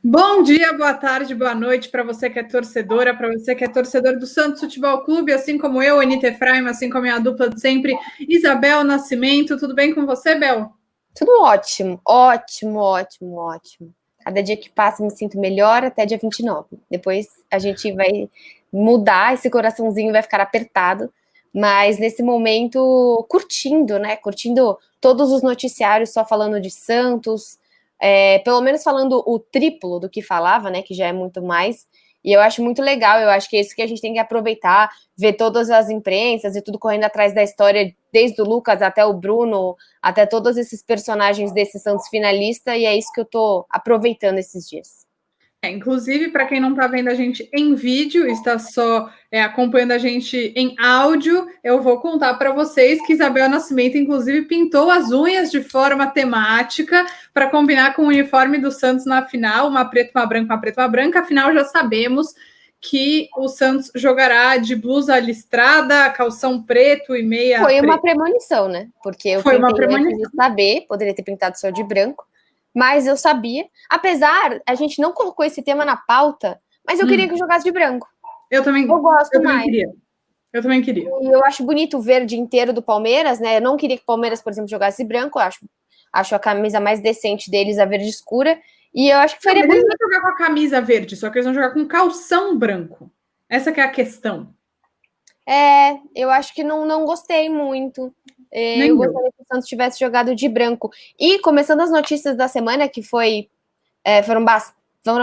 Bom dia, boa tarde, boa noite para você que é torcedora, para você que é torcedor do Santos Futebol Clube, assim como eu, Anita Efraim, assim como a dupla de sempre, Isabel Nascimento. Tudo bem com você, Bel? Tudo ótimo, ótimo, ótimo, ótimo. Cada dia que passa me sinto melhor até dia 29. Depois a gente vai mudar, esse coraçãozinho vai ficar apertado, mas nesse momento curtindo, né? Curtindo todos os noticiários só falando de Santos, pelo menos falando o triplo do que falava, né? Que já é muito mais. E eu acho muito legal, eu acho que é isso que a gente tem que aproveitar, ver todas as imprensas e tudo correndo atrás da história, desde o Lucas até o Bruno, até todos esses personagens desse Santos finalista, e é isso que eu tô aproveitando esses dias. Inclusive, para quem não está vendo a gente em vídeo, está só acompanhando a gente em áudio, eu vou contar para vocês que Isabel Nascimento, inclusive, pintou as unhas de forma temática para combinar com o uniforme do Santos na final, uma preta, uma branca, uma preta, uma branca. Afinal, já sabemos que o Santos jogará de blusa listrada, calção preto e meia Foi preta. uma premonição, né? Porque eu Foi pintei uma premonição. antes de saber, poderia ter pintado só de branco, mas eu sabia. Apesar, a gente não colocou esse tema na pauta, mas eu queria que jogasse de branco. Eu também mais. Queria. Eu também queria. E eu acho bonito o verde inteiro do Palmeiras, né? Eu não queria que o Palmeiras, por exemplo, jogasse de branco. Eu acho a camisa mais decente deles a verde escura. E eu acho que faria bonito. Eles vão jogar com a camisa verde, só que eles vão jogar com calção branco. Essa que é a questão. Eu acho que não gostei muito. Eu gostaria que o Santos tivesse jogado de branco. E começando as notícias da semana, que foram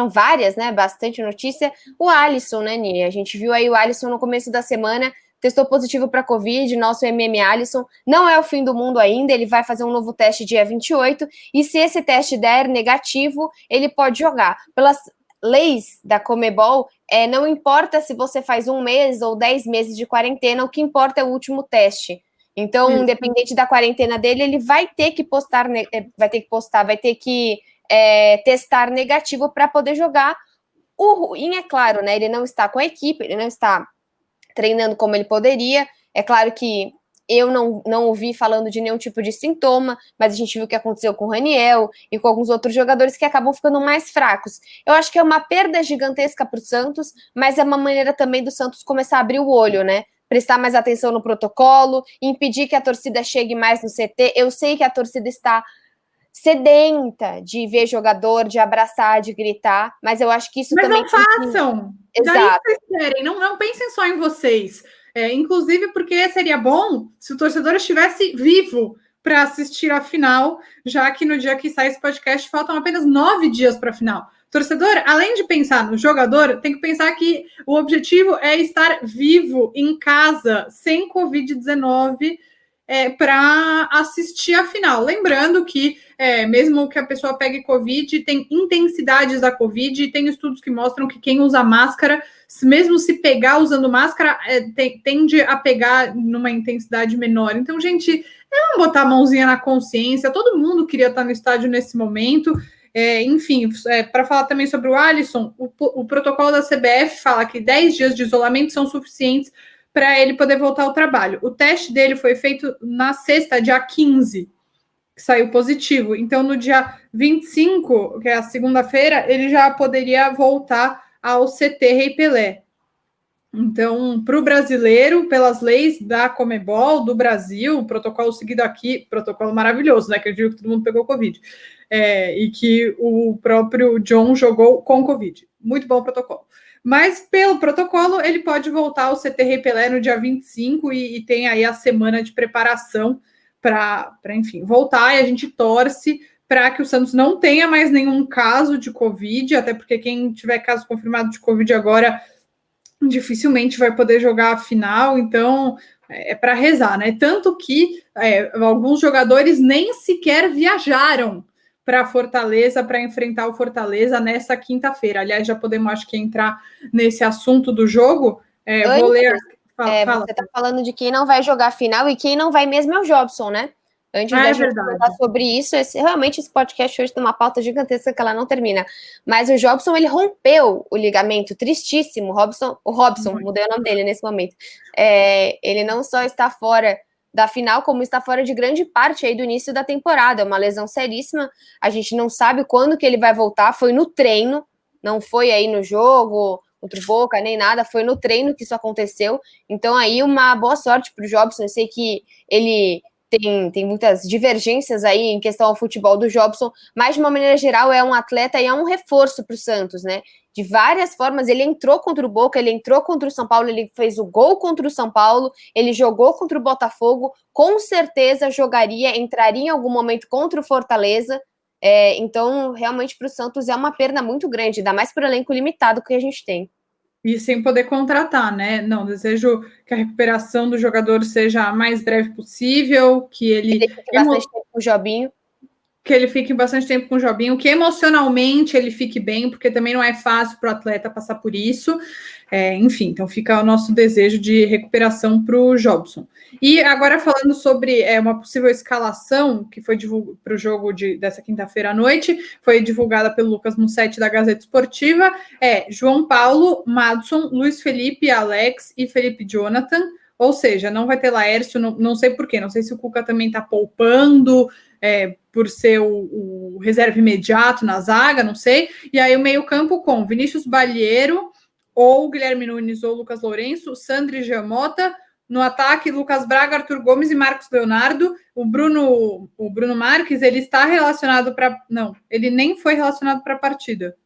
várias, né? Bastante notícia. O Alisson, né, Nini? A gente viu aí o Alisson no começo da semana, testou positivo para Covid, nosso MM Alisson. Não é o fim do mundo ainda, ele vai fazer um novo teste dia 28. E se esse teste der negativo, ele pode jogar. Pelas leis da Comebol, não importa se você faz 1 mês ou 10 meses de quarentena, o que importa é o último teste. Então, independente da quarentena dele, ele vai ter que testar negativo para poder jogar. O ruim, é claro, né? Ele não está com a equipe, ele não está treinando como ele poderia. É claro que eu não ouvi falando de nenhum tipo de sintoma, mas a gente viu o que aconteceu com o Raniel e com alguns outros jogadores que acabam ficando mais fracos. Eu acho que é uma perda gigantesca para o Santos, mas é uma maneira também do Santos começar a abrir o olho, né? Prestar mais atenção no protocolo, impedir que a torcida chegue mais no CT. Eu sei que a torcida está sedenta de ver jogador, de abraçar, de gritar, mas eu acho que isso também... Mas não façam! Exato. Daí vocês querem, não pensem só em vocês. Inclusive porque seria bom se o torcedor estivesse vivo para assistir a final, já que no dia que sai esse podcast faltam apenas 9 dias para a final. Torcedor, além de pensar no jogador, tem que pensar que o objetivo é estar vivo em casa, sem Covid-19, para assistir a final. Lembrando que, mesmo que a pessoa pegue Covid, tem intensidades da Covid, e tem estudos que mostram que quem usa máscara, mesmo se pegar usando máscara, tende a pegar numa intensidade menor. Então, gente, vamos botar a mãozinha na consciência. Todo mundo queria estar no estádio nesse momento. Enfim, para falar também sobre o Alisson, o protocolo da CBF fala que 10 dias de isolamento são suficientes para ele poder voltar ao trabalho. O teste dele foi feito na sexta, dia 15, que saiu positivo. Então, no dia 25, que é a segunda-feira, ele já poderia voltar ao CT Rei Pelé. Então, para o brasileiro, pelas leis da Comebol, do Brasil, o protocolo seguido aqui, protocolo maravilhoso, né? Que eu digo que todo mundo pegou Covid. E que o próprio John jogou com Covid. Muito bom o protocolo. Mas, pelo protocolo, ele pode voltar ao CT Rei Pelé no dia 25 e tem aí a semana de preparação para, enfim, voltar. E a gente torce para que o Santos não tenha mais nenhum caso de Covid, até porque quem tiver caso confirmado de Covid agora dificilmente vai poder jogar a final, então é para rezar, né? Tanto que alguns jogadores nem sequer viajaram para Fortaleza para enfrentar o Fortaleza nessa quinta-feira. Aliás, já podemos, acho que, entrar nesse assunto do jogo. Vou ler. Fala. Você está falando de quem não vai jogar a final e quem não vai mesmo é o Jobson, né? Antes da gente comentar sobre isso, realmente esse podcast hoje tem uma pauta gigantesca que ela não termina. Mas o Jobson, ele rompeu o ligamento, tristíssimo. O Robson, mudei o nome dele nesse momento. Ele não só está fora da final, como está fora de grande parte aí do início da temporada. É uma lesão seríssima, a gente não sabe quando que ele vai voltar, foi no treino, não foi aí no jogo contra o Boca, nem nada, foi no treino que isso aconteceu. Então aí uma boa sorte para o Jobson. Eu sei que ele tem muitas divergências aí em questão ao futebol do Jobson, mas de uma maneira geral é um atleta e é um reforço para o Santos, né? De várias formas, ele entrou contra o Boca, ele entrou contra o São Paulo, ele fez o gol contra o São Paulo, ele jogou contra o Botafogo, com certeza jogaria, entraria em algum momento contra o Fortaleza. Então realmente para o Santos é uma perda muito grande, ainda mais por elenco limitado que a gente tem. E sem poder contratar, né? Não, desejo que a recuperação do jogador seja a mais breve possível, que ele fique bastante tempo com o Jobinho. Que ele fique bastante tempo com o Jobinho, que emocionalmente ele fique bem, porque também não é fácil para o atleta passar por isso. Enfim, então fica o nosso desejo de recuperação para o Jobson. E agora falando sobre uma possível escalação que foi divulgada para o jogo dessa quinta-feira à noite, foi divulgada pelo Lucas Mussetti da Gazeta Esportiva, João Paulo, Madson, Luiz Felipe, Alex e Felipe Jonathan. Ou seja, não vai ter Laércio, não sei porquê, não sei se o Cuca também está poupando, por ser o reserva imediato na zaga, não sei. E aí o meio-campo com Vinícius Balieiro, ou Guilherme Nunes, ou Lucas Lourenço, Sandri Giamota. No ataque, Lucas Braga, Arthur Gomes e Marcos Leonardo. O Bruno Marques, ele está relacionado para... Não, ele nem foi relacionado para a partida.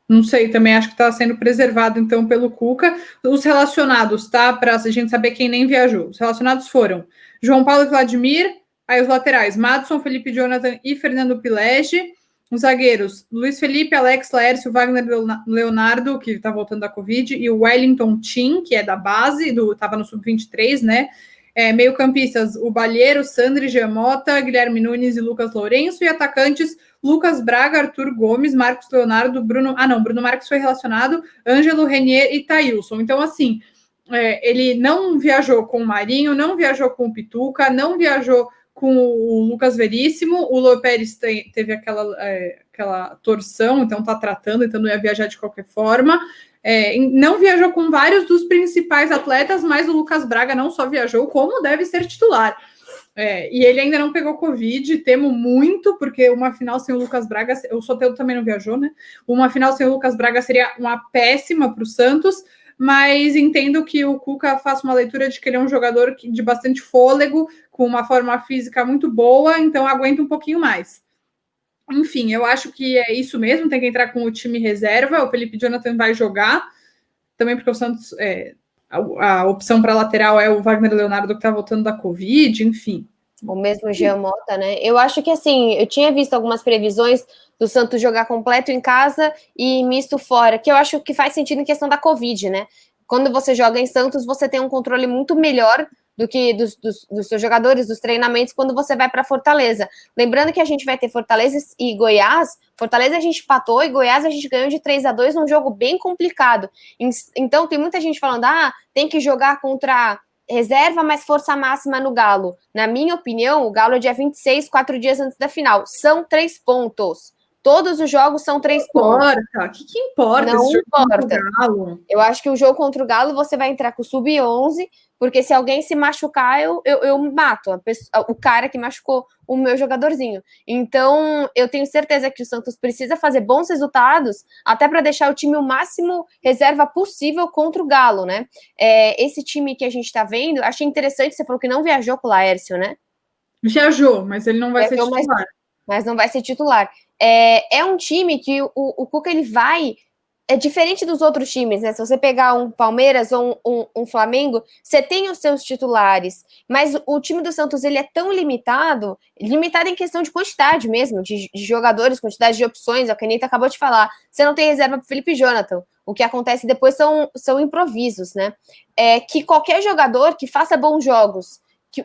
Não sei, também acho que está sendo preservado, então, pelo Cuca. Os relacionados, tá? Para a gente saber quem nem viajou. Os relacionados foram João Paulo e Vladimir. Aí os laterais, Madson, Felipe Jonathan e Fernando Pilege. Os zagueiros, Luiz Felipe, Alex Laércio, Wagner Leonardo, que está voltando da Covid, e o Wellington Tim, que é da base, estava no Sub-23, né? Meio-campistas, o Balheiro, Sandri Giamota, Guilherme Nunes e Lucas Lourenço. E atacantes, Lucas Braga, Arthur Gomes, Marcos Leonardo, Bruno Marques foi relacionado, Ângelo, Renier e Thailson. Então, assim, ele não viajou com o Marinho, não viajou com o Pituca, não viajou com o Lucas Veríssimo. O Lô Pérez teve aquela torção, então está tratando, então não ia viajar de qualquer forma. Não viajou com vários dos principais atletas, mas o Lucas Braga não só viajou, como deve ser titular. E ele ainda não pegou Covid, temo muito, porque uma final sem o Lucas Braga, o Soteldo também não viajou, né? Uma final sem o Lucas Braga seria uma péssima para o Santos, mas entendo que o Cuca faça uma leitura de que ele é um jogador de bastante fôlego, com uma forma física muito boa, então aguenta um pouquinho mais. Enfim, eu acho que é isso mesmo, tem que entrar com o time reserva, o Felipe Jonathan vai jogar, também porque o Santos, a opção para lateral é o Wagner Leonardo, que está voltando da Covid, enfim. O mesmo Giamota, né? Eu acho que, assim, eu tinha visto algumas previsões do Santos jogar completo em casa e misto fora, que eu acho que faz sentido em questão da Covid, né? Quando você joga em Santos, você tem um controle muito melhor do que dos seus jogadores, dos treinamentos, quando você vai para Fortaleza. Lembrando que a gente vai ter Fortaleza e Goiás. Fortaleza a gente empatou e Goiás a gente ganhou de 3-2 num jogo bem complicado. Então tem muita gente falando, tem que jogar contra reserva, mas força máxima no Galo. Na minha opinião, o Galo é dia 26, 4 dias antes da final. São 3 pontos. Todos os jogos são 3 pontos. O que importa? Não importa. Eu acho que o jogo contra o Galo você vai entrar com o sub-11, porque se alguém se machucar, eu mato o cara que machucou o meu jogadorzinho. Então, eu tenho certeza que o Santos precisa fazer bons resultados, até para deixar o time o máximo reserva possível contra o Galo, né? Esse time que a gente tá vendo, achei interessante, você falou que não viajou com o Laércio, né? Viajou, mas ele não vai ser titular. Mas não vai ser titular. É um time que o Cuca, ele vai... É diferente dos outros times, né? Se você pegar um Palmeiras ou um Flamengo, você tem os seus titulares, mas o time do Santos, ele é tão limitado em questão de quantidade mesmo, de jogadores, quantidade de opções, é o que a Anitta acabou de falar. Você não tem reserva para Felipe Jonathan. O que acontece depois são improvisos, né? Que qualquer jogador que faça bons jogos,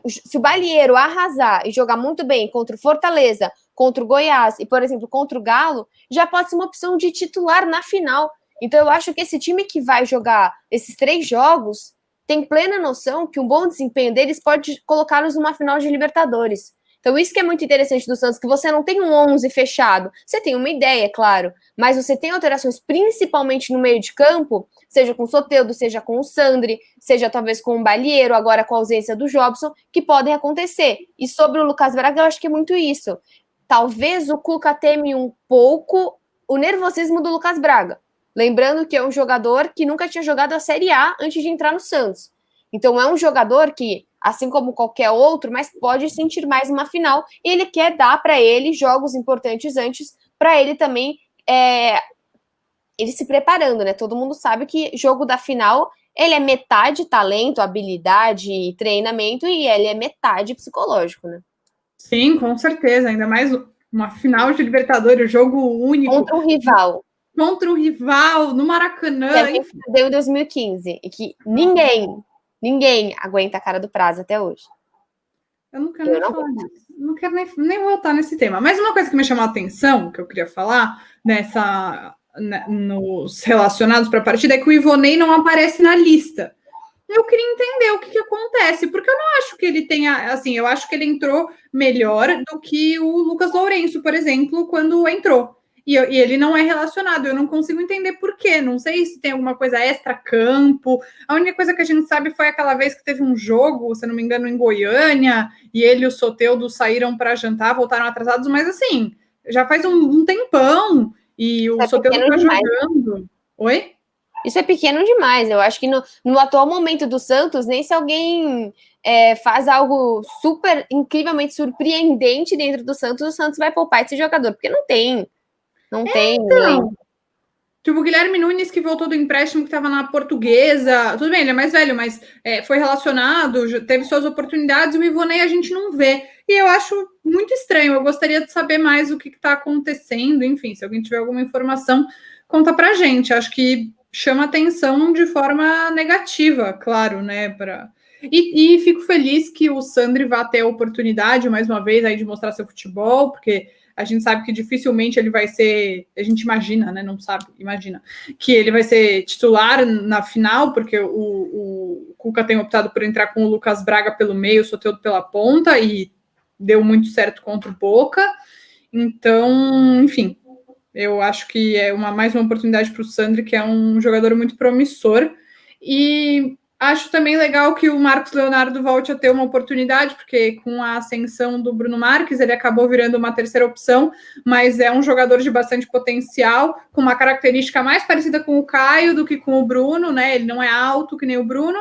se o Balieiro arrasar e jogar muito bem contra o Fortaleza, contra o Goiás e, por exemplo, contra o Galo, já pode ser uma opção de titular na final. Então eu acho que esse time que vai jogar esses 3 jogos tem plena noção que um bom desempenho deles pode colocá-los numa final de Libertadores. Então, isso que é muito interessante do Santos, que você não tem um 11 fechado. Você tem uma ideia, é claro, mas você tem alterações, principalmente no meio de campo, seja com o Soteldo, seja com o Sandri, seja talvez com o Balieiro, agora com a ausência do Jobson, que podem acontecer. E sobre o Lucas Braga, eu acho que é muito isso. Talvez o Cuca teme um pouco o nervosismo do Lucas Braga. Lembrando que é um jogador que nunca tinha jogado a Série A antes de entrar no Santos. Então é um jogador que, assim como qualquer outro, mas pode sentir mais uma final, e ele quer dar para ele jogos importantes antes, para ele também ele se preparando, né? Todo mundo sabe que jogo da final, ele é metade talento, habilidade e treinamento, e ele é metade psicológico, né? Sim, com certeza, ainda mais uma final de Libertadores, jogo único. Contra um rival. Contra um rival, no Maracanã. Que deu em 2015, e que ninguém aguenta a cara do Prazo até hoje. Eu não quero nem falar disso. Não quero nem voltar nesse tema. Mas uma coisa que me chamou a atenção, que eu queria falar, nos relacionados para a partida, é que o Ivonei não aparece na lista. Eu queria entender o que acontece, porque eu não acho que ele tenha, assim, eu acho que ele entrou melhor do que o Lucas Lourenço, por exemplo, quando entrou. E ele não é relacionado, eu não consigo entender por quê. Não sei se tem alguma coisa extra-campo. A única coisa que a gente sabe foi aquela vez que teve um jogo, se não me engano, em Goiânia, e ele e o Soteldo saíram para jantar, voltaram atrasados, mas assim, já faz um tempão, e o Soteldo está jogando. Oi? Isso é pequeno demais. Eu acho que no atual momento do Santos, nem se alguém faz algo super, incrivelmente surpreendente dentro do Santos, o Santos vai poupar esse jogador, porque não tem. Não tem. Então, tipo, o Guilherme Nunes, que voltou do empréstimo, que estava na Portuguesa. Tudo bem, ele é mais velho, mas foi relacionado, teve suas oportunidades, e o Ivonei a gente não vê. E eu acho muito estranho. Eu gostaria de saber mais o que está acontecendo. Enfim, se alguém tiver alguma informação, conta pra gente. Acho que chama atenção de forma negativa, claro, né? E fico feliz que o Sandri vá ter a oportunidade, mais uma vez, aí de mostrar seu futebol, porque a gente sabe que dificilmente ele vai ser, a gente imagina, né? Não sabe, imagina, que ele vai ser titular na final, porque o Cuca tem optado por entrar com o Lucas Braga pelo meio, o Soteldo pela ponta, e deu muito certo contra o Boca. Então, enfim, eu acho que é mais uma oportunidade para o Sandri, que é um jogador muito promissor. E acho também legal que o Marcos Leonardo volte a ter uma oportunidade, porque com a ascensão do Bruno Marques, ele acabou virando uma terceira opção, mas é um jogador de bastante potencial, com uma característica mais parecida com o Caio do que com o Bruno, né? Ele não é alto que nem o Bruno,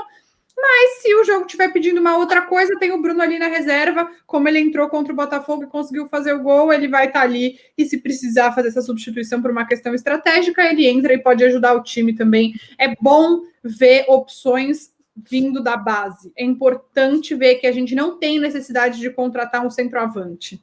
mas se o jogo estiver pedindo uma outra coisa, tem o Bruno ali na reserva, como ele entrou contra o Botafogo e conseguiu fazer o gol, ele vai estar ali, e se precisar fazer essa substituição por uma questão estratégica, ele entra e pode ajudar o time também. É bom ver opções vindo da base. É importante ver que a gente não tem necessidade de contratar um centroavante.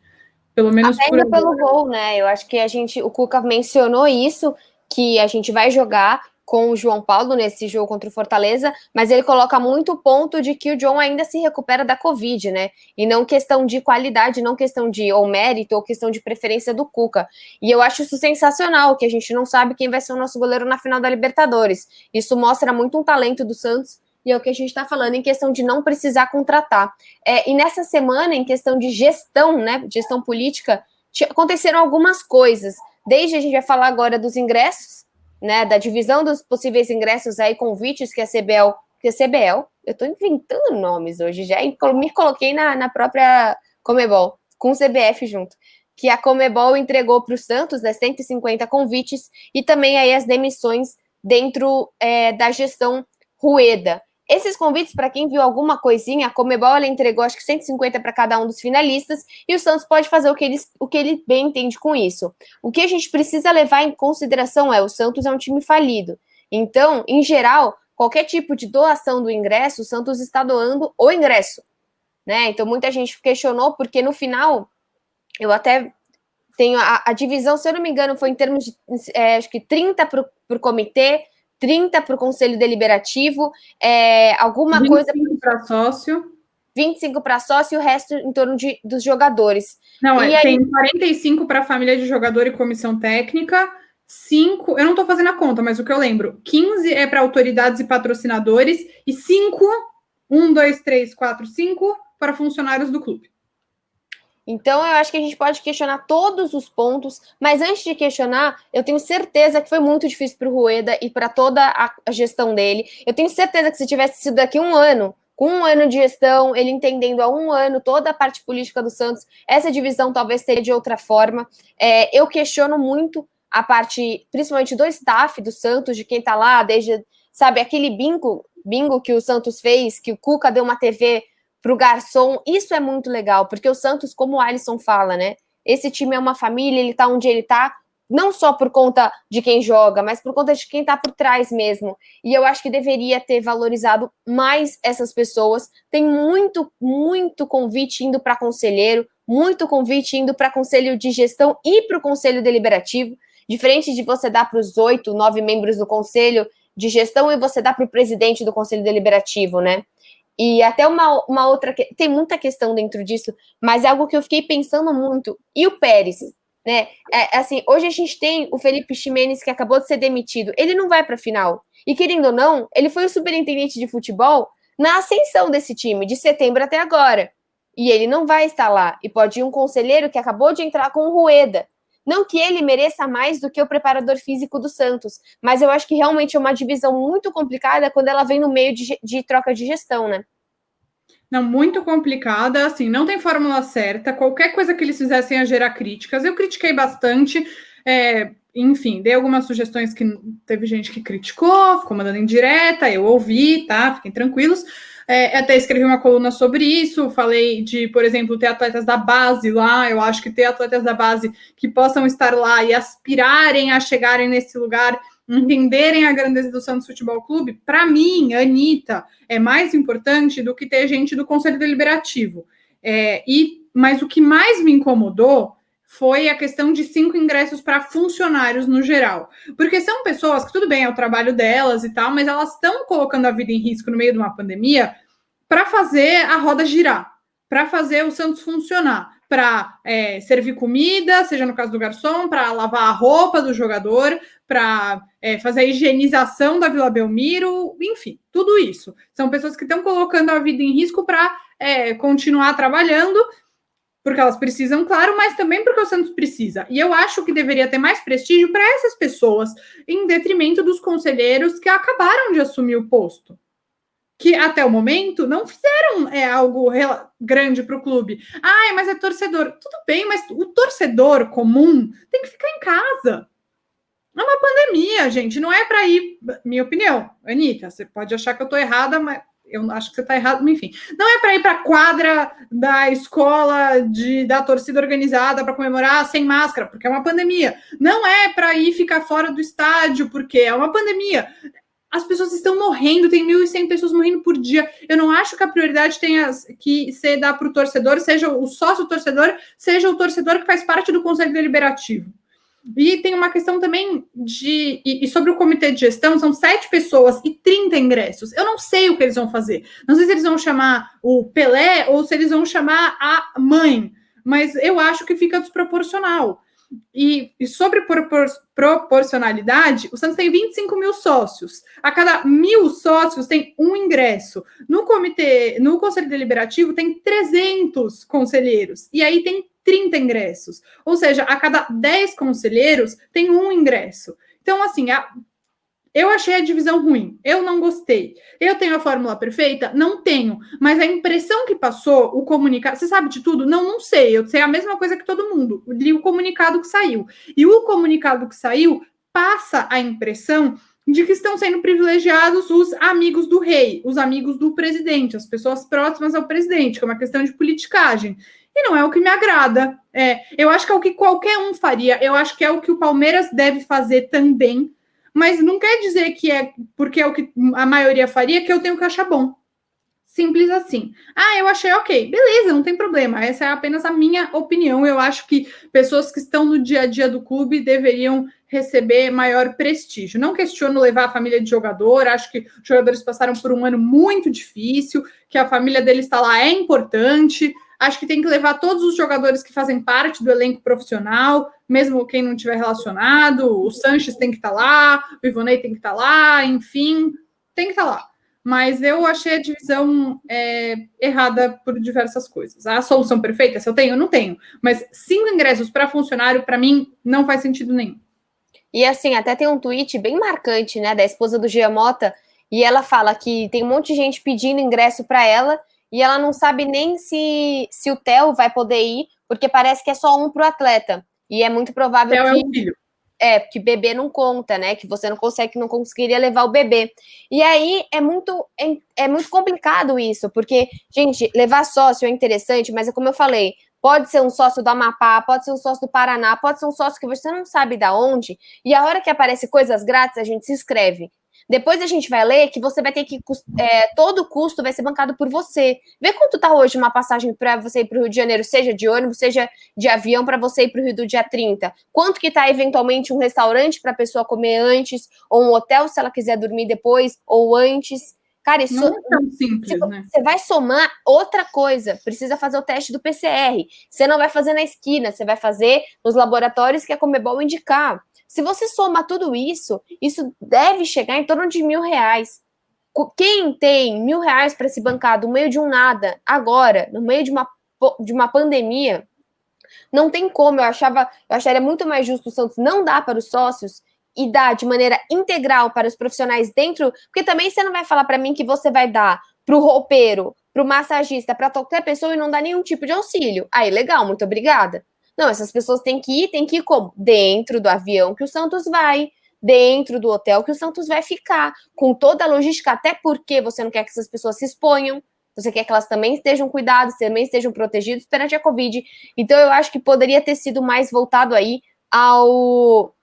Pelo menos até ainda pelo gol, né? Eu acho que o Cuca mencionou isso, que a gente vai jogar com o João Paulo nesse jogo contra o Fortaleza, mas ele coloca muito o ponto de que o John ainda se recupera da Covid, né? E não questão de qualidade, não questão de ou mérito, ou questão de preferência do Cuca. E eu acho isso sensacional, que a gente não sabe quem vai ser o nosso goleiro na final da Libertadores. Isso mostra muito um talento do Santos, e é o que a gente está falando em questão de não precisar contratar. E nessa semana, em questão de gestão, né? Gestão política, aconteceram algumas coisas. Desde a gente vai falar agora dos ingressos, né, da divisão dos possíveis ingressos aí, convites que a CBL, eu tô inventando nomes hoje, já me coloquei na própria Comebol, com o CBF junto, que a Comebol entregou para o Santos, né, 150 convites, e também aí as demissões dentro da gestão Rueda. Esses convites, para quem viu alguma coisinha, a Comebol ela entregou acho que 150 para cada um dos finalistas, e o Santos pode fazer o que ele bem entende com isso. O que a gente precisa levar em consideração o Santos é um time falido. Então, em geral, qualquer tipo de doação do ingresso, o Santos está doando o ingresso, né? Então, muita gente questionou, porque no final, eu até tenho a divisão, se eu não me engano, foi em termos de acho que 30 para o comitê, 30 para o Conselho Deliberativo, alguma 25 coisa... 25 para sócio. 25 para sócio e o resto em torno dos jogadores. Não, e tem 45 para família de jogador e comissão técnica, 5, eu não estou fazendo a conta, mas o que eu lembro, 15 é para autoridades e patrocinadores, e 5, 1, 2, 3, 4, 5 para funcionários do clube. Então, eu acho que a gente pode questionar todos os pontos, mas antes de questionar, eu tenho certeza que foi muito difícil para o Rueda e para toda a gestão dele. Eu tenho certeza que se tivesse sido daqui um ano, com um ano de gestão, ele entendendo há um ano toda a parte política do Santos, essa divisão talvez seria de outra forma. Eu questiono muito a parte, principalmente do staff do Santos, de quem está lá, desde, sabe, aquele bingo que o Santos fez, que o Cuca deu uma TV para o garçom, isso é muito legal, porque o Santos, como o Alisson fala, né? Esse time é uma família, ele tá onde ele tá, não só por conta de quem joga, mas por conta de quem tá por trás mesmo. E eu acho que deveria ter valorizado mais essas pessoas. Tem muito, muito convite indo para conselheiro, muito convite indo para conselho de gestão e para o conselho deliberativo, diferente de você dar para os 8, 9 membros do conselho de gestão e você dar para o presidente do conselho deliberativo, né? E até uma outra... Tem muita questão dentro disso, mas é algo que eu fiquei pensando muito. E o Pérez, né? Assim, hoje a gente tem o Felipe Ximenes, que acabou de ser demitido. Ele não vai para a final. E querendo ou não, ele foi o superintendente de futebol na ascensão desse time, de setembro até agora. E ele não vai estar lá. E pode ir um conselheiro que acabou de entrar com o Rueda. Não que ele mereça mais do que o preparador físico do Santos, mas eu acho que realmente é uma divisão muito complicada quando ela vem no meio de troca de gestão, né? Não, muito complicada, assim, não tem fórmula certa. Qualquer coisa que eles fizessem a gerar críticas. Eu critiquei bastante, enfim, dei algumas sugestões que teve gente que criticou, ficou mandando indireta, eu ouvi, tá? Fiquem tranquilos. Até escrevi uma coluna sobre isso, falei de, por exemplo, ter atletas da base lá, eu acho que ter atletas da base que possam estar lá e aspirarem a chegarem nesse lugar, entenderem a grandeza do Santos Futebol Clube, para mim, Anitta, é mais importante do que ter gente do Conselho Deliberativo. Mas o que mais me incomodou foi a questão de 5 ingressos para funcionários no geral. Porque são pessoas que, tudo bem, é o trabalho delas e tal, mas elas estão colocando a vida em risco no meio de uma pandemia para fazer a roda girar, para fazer o Santos funcionar, para servir comida, seja no caso do garçom, para lavar a roupa do jogador, para fazer a higienização da Vila Belmiro, enfim, tudo isso. São pessoas que estão colocando a vida em risco para continuar trabalhando, porque elas precisam, claro, mas também porque o Santos precisa. E eu acho que deveria ter mais prestígio para essas pessoas, em detrimento dos conselheiros que acabaram de assumir o posto, que até o momento não fizeram algo grande para o clube. Mas é torcedor. Tudo bem, mas o torcedor comum tem que ficar em casa. É uma pandemia, gente, não é para ir... Minha opinião, Anitta, você pode achar que eu estou errada, mas eu acho que você está errado, enfim. Não é para ir para a quadra da escola da torcida organizada para comemorar sem máscara, porque é uma pandemia. Não é para ir ficar fora do estádio, porque é uma pandemia. As pessoas estão morrendo, tem 1.100 pessoas morrendo por dia. Eu não acho que a prioridade tenha que ser dar para o torcedor, seja o sócio torcedor, seja o torcedor que faz parte do Conselho Deliberativo. E tem uma questão também e sobre o comitê de gestão, são 7 pessoas e 30 ingressos. Eu não sei o que eles vão fazer. Não sei se eles vão chamar o Pelé ou se eles vão chamar a mãe, mas eu acho que fica desproporcional. E sobre proporcionalidade, o Santos tem 25 mil sócios. A cada 1.000 sócios tem um ingresso. No Conselho Deliberativo tem 300 conselheiros. E aí tem 30 ingressos. Ou seja, a cada 10 conselheiros tem um ingresso. Então, assim, eu achei a divisão ruim. Eu não gostei. Eu tenho a fórmula perfeita? Não tenho. Mas a impressão que passou, o comunicado... Você sabe de tudo? Não sei. Eu sei a mesma coisa que todo mundo. Eu li o comunicado que saiu. E o comunicado que saiu passa a impressão de que estão sendo privilegiados os amigos do rei, os amigos do presidente, as pessoas próximas ao presidente, que é uma questão de politicagem. E não é o que me agrada. Eu acho que é o que qualquer um faria. Eu acho que é o que o Palmeiras deve fazer também. Mas não quer dizer que porque é o que a maioria faria que eu tenho que achar bom. Simples assim. Eu achei ok. Beleza, não tem problema. Essa é apenas a minha opinião. Eu acho que pessoas que estão no dia a dia do clube deveriam receber maior prestígio. Não questiono levar a família de jogador. Acho que os jogadores passaram por um ano muito difícil, que a família deles está lá é importante. Acho que tem que levar todos os jogadores que fazem parte do elenco profissional, mesmo quem não estiver relacionado. O Sanches tem que estar lá, o Ivonei tem que estar lá, enfim, tem que estar lá. mas eu achei a divisão errada por diversas coisas. A solução perfeita, se eu tenho, eu não tenho. Mas 5 ingressos para funcionário, para mim, não faz sentido nenhum. E assim, até tem um tweet bem marcante, né, da esposa do Giamota, e ela fala que tem um monte de gente pedindo ingresso para ela, e ela não sabe nem se o Theo vai poder ir, porque parece que é só um pro atleta. E é muito provável Theo que... é o filho. que bebê não conta, né? Que você não conseguiria levar o bebê. E aí é muito complicado isso, porque, gente, levar sócio é interessante, mas é como eu falei, pode ser um sócio do Amapá, pode ser um sócio do Paraná, pode ser um sócio que você não sabe da onde, e a hora que aparece coisas grátis, a gente se inscreve. Depois a gente vai ler que você vai ter que... todo o custo vai ser bancado por você. Vê quanto tá hoje uma passagem para você ir para o Rio de Janeiro, seja de ônibus, seja de avião, para você ir para o Rio do dia 30. Quanto que tá, eventualmente, um restaurante para a pessoa comer antes, ou um hotel, se ela quiser dormir depois, ou antes. Cara, isso não é tão simples, né? Você vai somar outra coisa. Precisa fazer o teste do PCR. Você não vai fazer na esquina, você vai fazer nos laboratórios que a Conmebol indicar. Se você soma tudo isso, isso deve chegar em torno de R$1.000. Quem tem R$1.000 para se bancar no meio de um nada, agora, no meio de uma pandemia, não tem como. Eu acharia muito mais justo o Santos não dar para os sócios e dar de maneira integral para os profissionais dentro, porque também você não vai falar para mim que você vai dar para o roupeiro, para o massagista, para qualquer pessoa e não dar nenhum tipo de auxílio. Aí, legal, muito obrigada. Não, essas pessoas têm que ir como? Dentro do avião que o Santos vai, dentro do hotel que o Santos vai ficar, com toda a logística, até porque você não quer que essas pessoas se exponham, você quer que elas também estejam cuidadas, também estejam protegidas perante a Covid. Então, eu acho que poderia ter sido mais voltado aí ao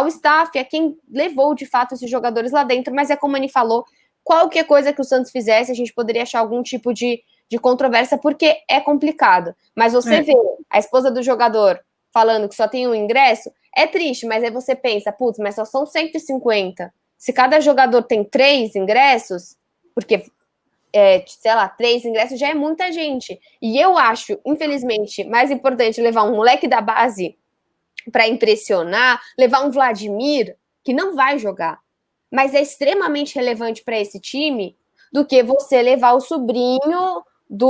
staff, a quem levou, de fato, esses jogadores lá dentro, mas é como a Ani falou, qualquer coisa que o Santos fizesse, a gente poderia achar algum tipo de controvérsia, porque é complicado. Mas você vê a esposa do jogador falando que só tem um ingresso, é triste, mas aí você pensa, putz, mas só são 150. Se cada jogador tem 3 ingressos, porque, sei lá, 3 ingressos já é muita gente. E eu acho, infelizmente, mais importante levar um moleque da base para impressionar, levar um Vladimir, que não vai jogar, mas é extremamente relevante para esse time, do que você levar o sobrinho de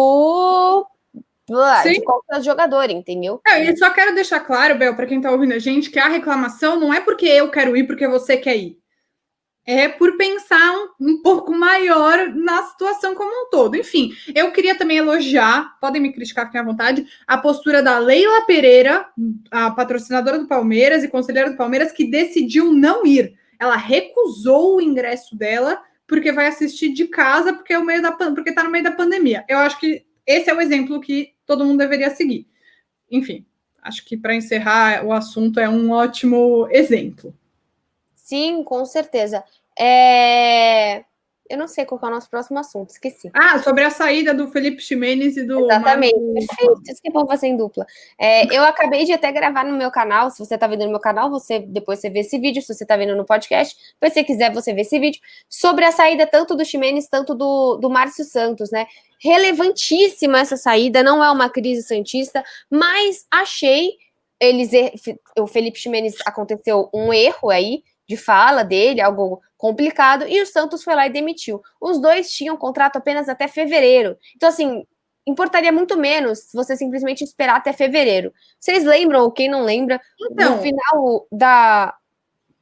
qualquer jogador, entendeu? Eu só quero deixar claro, Bel, para quem está ouvindo a gente, que a reclamação não é porque eu quero ir, porque você quer ir. É por pensar um pouco maior na situação como um todo. Enfim, eu queria também elogiar, podem me criticar, fiquem à vontade, a postura da Leila Pereira, a patrocinadora do Palmeiras e conselheira do Palmeiras, que decidiu não ir. Ela recusou o ingresso dela porque vai assistir de casa, porque está no meio da pandemia. Eu acho que esse é o exemplo que todo mundo deveria seguir. Enfim, acho que para encerrar o assunto é um ótimo exemplo. Sim, com certeza. Eu não sei qual é o nosso próximo assunto, esqueci. Sobre a saída do Felipe Ximenes e do... Exatamente, perfeito, isso que vamos fazer em dupla. Eu acabei de até gravar no meu canal, se você está vendo no meu canal, depois você vê esse vídeo, se você está vendo no podcast, se você quiser, você vê esse vídeo, sobre a saída tanto do Ximenes, tanto do Márcio Santos, né? Relevantíssima essa saída, não é uma crise santista, mas achei o Felipe Ximenes aconteceu um erro aí, de fala dele, algo complicado, e o Santos foi lá e demitiu. Os dois tinham contrato apenas até fevereiro. Então, assim, importaria muito menos se você simplesmente esperar até fevereiro. Vocês lembram, ou quem não lembra, no final da...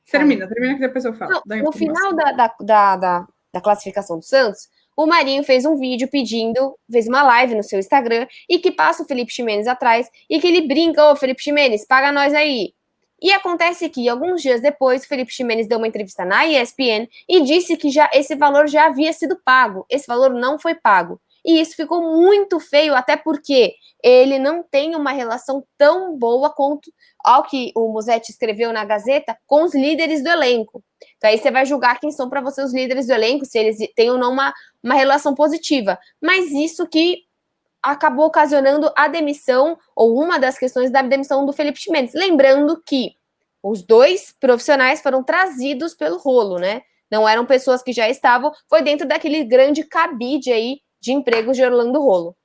Termina que depois eu falo. No final da classificação do Santos, o Marinho fez um vídeo fez uma live no seu Instagram, e que passa o Felipe Ximenes atrás, e que ele brinca, ô Felipe Ximenes, paga nós aí. E acontece que, alguns dias depois, o Felipe Ximenes deu uma entrevista na ESPN e disse que esse valor já havia sido pago. Esse valor não foi pago. E isso ficou muito feio, até porque ele não tem uma relação tão boa quanto ao que o Musetti escreveu na Gazeta com os líderes do elenco. Então aí você vai julgar quem são para você os líderes do elenco, se eles têm ou não uma relação positiva. Mas isso que acabou ocasionando a demissão, ou uma das questões da demissão do Felipe Ximenes. Lembrando que os dois profissionais foram trazidos pelo rolo, né? Não eram pessoas que já estavam, foi dentro daquele grande cabide aí de empregos de Orlando Rolo.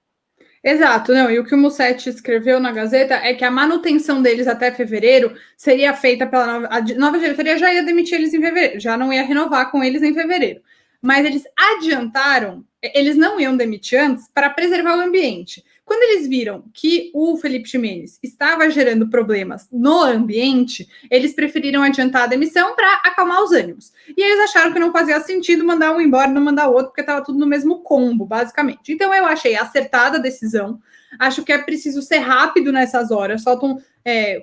Exato, não. E o que o Musetti escreveu na Gazeta é que a manutenção deles até fevereiro seria feita pela nova diretoria, já ia demitir eles em fevereiro, já não ia renovar com eles em fevereiro. mas eles adiantaram, eles não iam demitir antes para preservar o ambiente. Quando eles viram que o Felipe Ximenes estava gerando problemas no ambiente, eles preferiram adiantar a demissão para acalmar os ânimos. E eles acharam que não fazia sentido mandar um embora e não mandar o outro, porque estava tudo no mesmo combo, basicamente. Então eu achei acertada a decisão. Acho que é preciso ser rápido nessas horas. Faltam,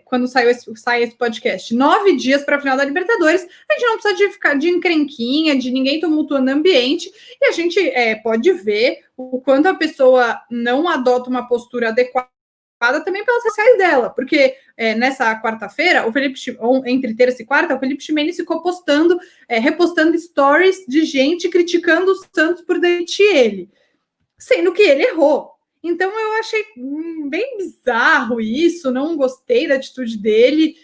quando sai esse podcast, 9 dias para a final da Libertadores. A gente não precisa de ficar de encrenquinha, de ninguém tumultuando o ambiente. E a gente pode ver o quanto a pessoa não adota uma postura adequada também pelas redes sociais dela. Porque nessa quarta-feira, entre terça e quarta, o Felipe Ximenes ficou repostando stories de gente criticando o Santos por demitir ele, sendo que ele errou. Então eu achei bem bizarro isso, não gostei da atitude dele,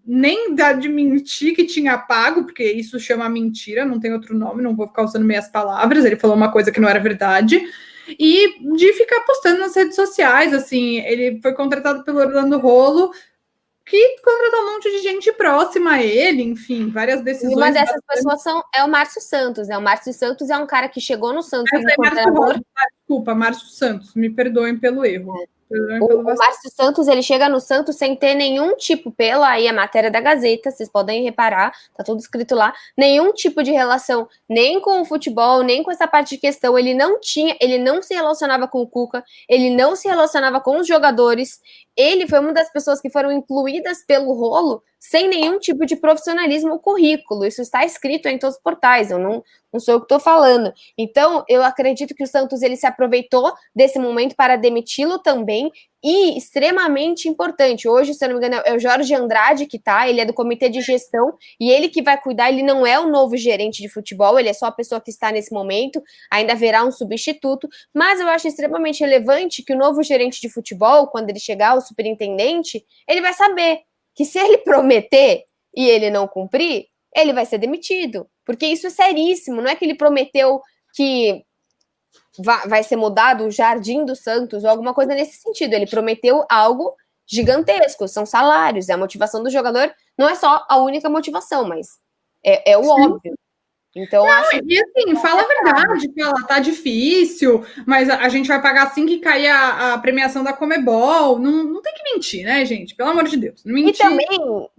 nem de mentir que tinha pago, porque isso chama mentira, não tem outro nome, não vou ficar usando meias palavras, ele falou uma coisa que não era verdade, e de ficar postando nas redes sociais, assim, ele foi contratado pelo Orlando Rolo, que contratou um monte de gente próxima a ele, enfim, várias decisões. E uma dessas pessoas é o Márcio Santos, né? O Márcio Santos é um cara que chegou no Santos como treinador. Desculpa, Márcio Santos, me perdoem pelo erro. O Márcio Santos, ele chega no Santos sem ter nenhum tipo, pela aí a matéria da Gazeta, vocês podem reparar, tá tudo escrito lá, nenhum tipo de relação, nem com o futebol, nem com essa parte de questão, ele não se relacionava com o Cuca, ele não se relacionava com os jogadores, ele foi uma das pessoas que foram incluídas pelo Rolo sem nenhum tipo de profissionalismo ou currículo, isso está escrito em todos os portais, eu não sou eu que estou falando. Então, eu acredito que o Santos ele se aproveitou desse momento para demiti-lo também, e extremamente importante, hoje, se eu não me engano, é o Jorge Andrade que tá, ele é do comitê de gestão, e ele que vai cuidar, ele não é o novo gerente de futebol, ele é só a pessoa que está nesse momento, ainda haverá um substituto, mas eu acho extremamente relevante que o novo gerente de futebol, quando ele chegar, o superintendente, ele vai saber que se ele prometer e ele não cumprir, ele vai ser demitido, porque isso é seríssimo, não é que ele prometeu que vai ser mudado o Jardim do Santos ou alguma coisa nesse sentido, ele prometeu algo gigantesco, são salários, a motivação do jogador não é só a única motivação, mas é o óbvio. Então, e assim, fala a verdade, fala, tá difícil, mas a gente vai pagar assim que cair a premiação da Comebol, não tem que mentir, né, gente? Pelo amor de Deus, não mentir. E também,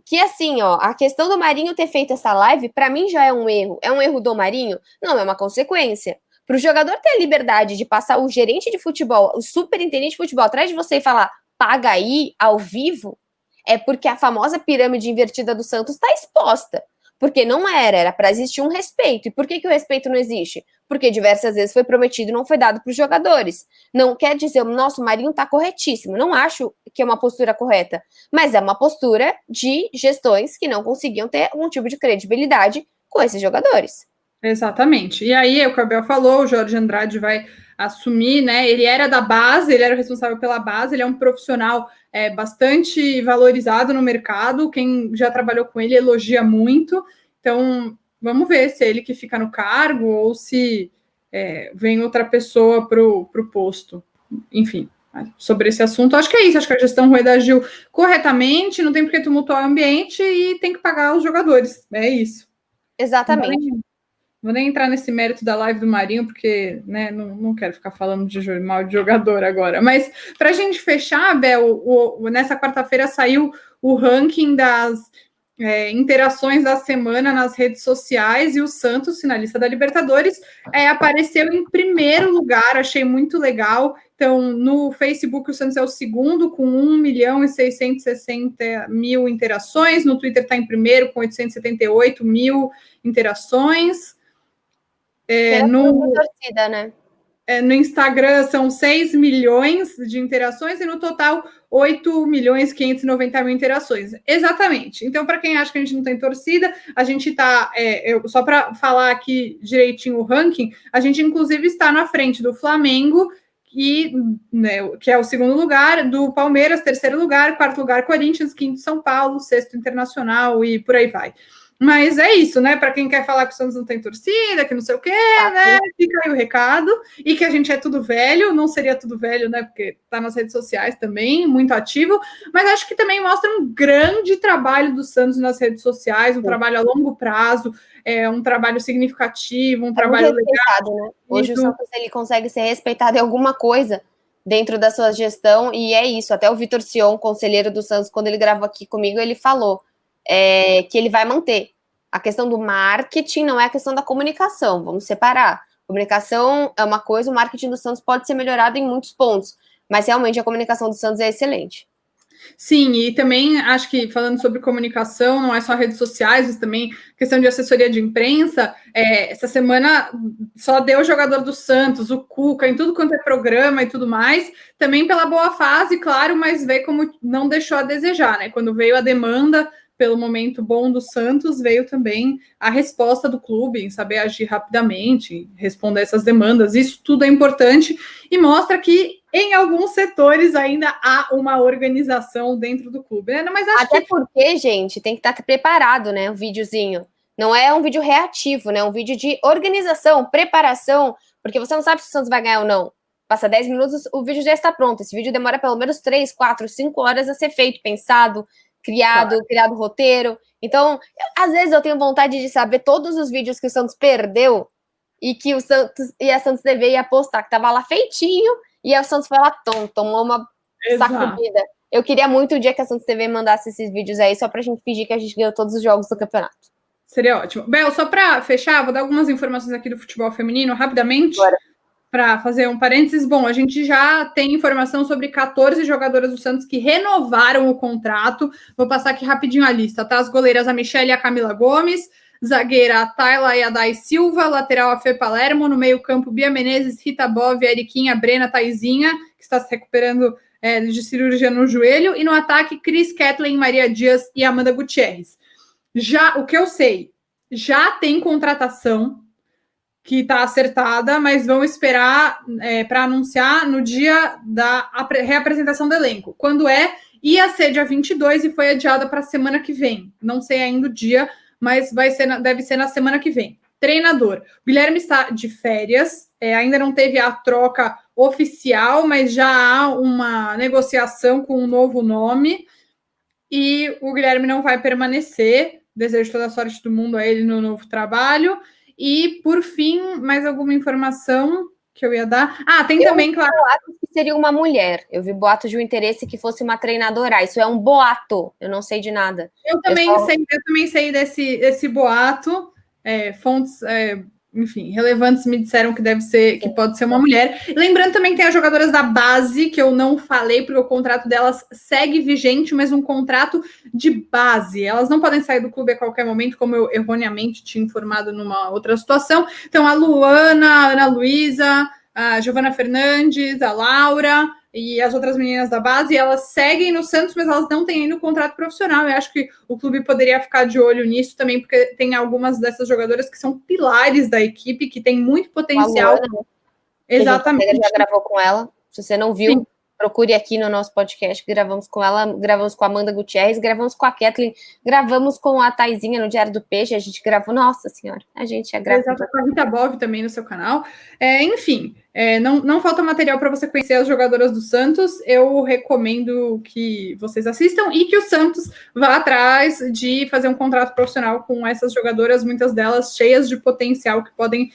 que assim, ó, a questão do Marinho ter feito essa live, para mim já é um erro do Marinho? Não, é uma consequência. Para o jogador ter a liberdade de passar o gerente de futebol, o superintendente de futebol atrás de você e falar, paga aí, ao vivo, é porque a famosa pirâmide invertida do Santos está exposta. Porque não era para existir um respeito. E por que o respeito não existe? Porque diversas vezes foi prometido e não foi dado para os jogadores. Não quer dizer, nosso Marinho está corretíssimo. Não acho que é uma postura correta, mas é uma postura de gestões que não conseguiam ter algum tipo de credibilidade com esses jogadores. Exatamente. E aí, o que o Abel falou, o Jorge Andrade vai assumir, né? Ele era da base, ele era o responsável pela base, ele é um profissional bastante valorizado no mercado. Quem já trabalhou com ele elogia muito. Então, vamos ver se é ele que fica no cargo ou se vem outra pessoa para o posto. Enfim, sobre esse assunto, acho que é isso. Acho que a gestão Rueda agiu corretamente, não tem por que tumultuar o ambiente e tem que pagar os jogadores. É isso. Exatamente. Vou nem entrar nesse mérito da live do Marinho, porque né, não quero ficar falando de mal de jogador agora. Mas para a gente fechar, Bel, nessa quarta-feira saiu o ranking das interações da semana nas redes sociais e o Santos, finalista da Libertadores, apareceu em primeiro lugar, achei muito legal. Então, no Facebook, o Santos é o segundo, com 1.660.000 interações. No Twitter está em primeiro, com 878.000 interações. Torcida, né? No Instagram são 6 milhões de interações e no total 8.590.000 interações. Exatamente. Então, para quem acha que a gente não tem torcida, a gente está, só para falar aqui direitinho o ranking, a gente inclusive está na frente do Flamengo, que é o segundo lugar, do Palmeiras, terceiro lugar, quarto lugar, Corinthians, quinto São Paulo, sexto Internacional e por aí vai. Mas é isso, né? Para quem quer falar que o Santos não tem torcida, que não sei o quê, né? Fica aí o recado. E que a gente é tudo velho, não seria tudo velho, né? Porque tá nas redes sociais também, muito ativo. Mas acho que também mostra um grande trabalho do Santos nas redes sociais, um trabalho a longo prazo, um trabalho significativo, um trabalho legal. Né? Hoje o Santos ele consegue ser respeitado em alguma coisa dentro da sua gestão, e é isso. Até o Vitor Sion, conselheiro do Santos, quando ele gravou aqui comigo, ele falou que ele vai manter. A questão do marketing não é a questão da comunicação, vamos separar. Comunicação é uma coisa, o marketing do Santos pode ser melhorado em muitos pontos, mas realmente a comunicação do Santos é excelente. Sim, e também acho que falando sobre comunicação, não é só redes sociais, mas também questão de assessoria de imprensa. Essa semana só deu o jogador do Santos, o Cuca, em tudo quanto é programa e tudo mais, também pela boa fase, claro, mas vê como não deixou a desejar, né? Quando veio a demanda pelo momento bom do Santos, veio também a resposta do clube em saber agir rapidamente, responder essas demandas. Isso tudo é importante e mostra que em alguns setores ainda há uma organização dentro do clube, né? Mas até porque, gente, tem que estar preparado, né? O videozinho. Não é um vídeo reativo, né? É um vídeo de organização, preparação, porque você não sabe se o Santos vai ganhar ou não. Passa 10 minutos, o vídeo já está pronto. Esse vídeo demora pelo menos 3, 4, 5 horas a ser feito, pensado, criado roteiro. Então, às vezes eu tenho vontade de saber todos os vídeos que o Santos perdeu e que o Santos e a Santos TV ia postar, que tava lá feitinho, e o Santos foi lá, tomou uma sacudida. Eu queria muito o dia que a Santos TV mandasse esses vídeos aí, só pra gente fingir que a gente ganhou todos os jogos do campeonato. Seria ótimo. Bel, só pra fechar, vou dar algumas informações aqui do futebol feminino, rapidamente. Bora. Para fazer um parênteses, bom, a gente já tem informação sobre 14 jogadoras do Santos que renovaram o contrato. Vou passar aqui rapidinho a lista, tá? As goleiras, a Michelle e a Camila Gomes, zagueira, a Tayla e a Dai Silva, lateral, a Fê Palermo, no meio campo, Bia Menezes, Rita Bov, a Eriquinha, a Brena, a Taizinha, que está se recuperando de cirurgia no joelho, e no ataque, Cris Kathleen, Maria Dias e Amanda Gutierrez. Já, o que eu sei, já tem contratação que está acertada, mas vão esperar para anunciar no dia da reapresentação do elenco. Quando ia ser dia 22 e foi adiada para a semana que vem. Não sei ainda o dia, mas deve ser na semana que vem. Treinador. O Guilherme está de férias, ainda não teve a troca oficial, mas já há uma negociação com um novo nome e o Guilherme não vai permanecer. Desejo toda a sorte do mundo a ele no novo trabalho. E, por fim, mais alguma informação que eu ia dar? Tem também, claro... boato que seria uma mulher. Eu vi boato de um interesse que fosse uma treinadora. Isso é um boato. Eu não sei de nada. Eu também sei desse boato. Fontes... enfim, relevantes me disseram que pode ser uma mulher. Lembrando também que tem as jogadoras da base, que eu não falei, porque o contrato delas segue vigente, mas um contrato de base. Elas não podem sair do clube a qualquer momento, como eu erroneamente tinha informado numa outra situação. Então, a Luana, a Ana Luísa, a Giovana Fernandes, a Laura e as outras meninas da base, elas seguem no Santos, mas elas não têm ainda o contrato profissional. Eu acho que o clube poderia ficar de olho nisso também, porque tem algumas dessas jogadoras que são pilares da equipe, que tem muito potencial. Luana, exatamente. A gente já gravou com ela. Se você não viu, sim, procure aqui no nosso podcast, gravamos com ela, gravamos com a Amanda Gutierrez, gravamos com a Kathleen, gravamos com a Taizinha no Diário do Peixe, a gente gravou, nossa senhora, a gente já gravou. Exato, com a Rita Bov também no seu canal. Enfim, não falta material para você conhecer as jogadoras do Santos, eu recomendo que vocês assistam e que o Santos vá atrás de fazer um contrato profissional com essas jogadoras, muitas delas cheias de potencial, que podem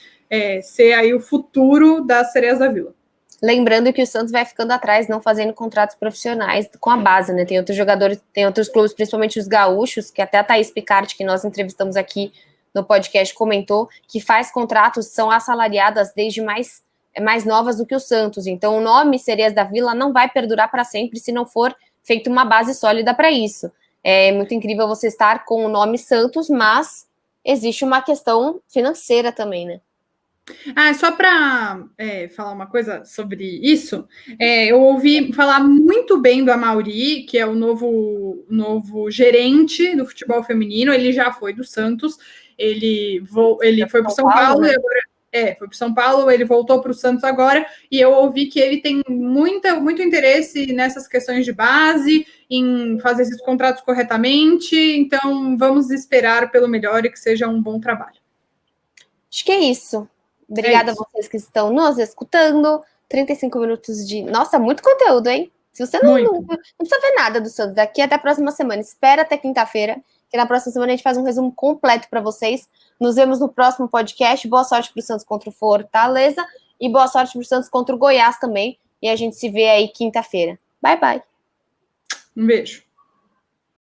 ser aí o futuro das Sereias da Vila. Lembrando que o Santos vai ficando atrás, não fazendo contratos profissionais com a base, né? Tem outros jogadores, tem outros clubes, principalmente os gaúchos, que até a Thaís Picard, que nós entrevistamos aqui no podcast, comentou, que faz contratos, são assalariadas desde mais novas do que o Santos. Então, o nome Sereias da Vila não vai perdurar para sempre se não for feita uma base sólida para isso. É muito incrível você estar com o nome Santos, mas existe uma questão financeira também, né? Só para falar uma coisa sobre isso, eu ouvi falar muito bem do Amaury, que é o novo gerente do futebol feminino. Ele já foi do Santos, ele foi para o São Paulo, né? E agora Foi para o São Paulo, ele voltou para o Santos agora, e eu ouvi que ele tem muito interesse nessas questões de base, em fazer esses contratos corretamente, então vamos esperar pelo melhor e que seja um bom trabalho. Acho que é isso. Obrigada a vocês que estão nos escutando. 35 minutos de... Nossa, muito conteúdo, hein? Se você não precisa ver nada do Santos daqui até a próxima semana, espera até quinta-feira, que na próxima semana a gente faz um resumo completo para vocês. Nos vemos no próximo podcast. Boa sorte para o Santos contra o Fortaleza e boa sorte para o Santos contra o Goiás também. E a gente se vê aí quinta-feira. Bye, bye. Um beijo.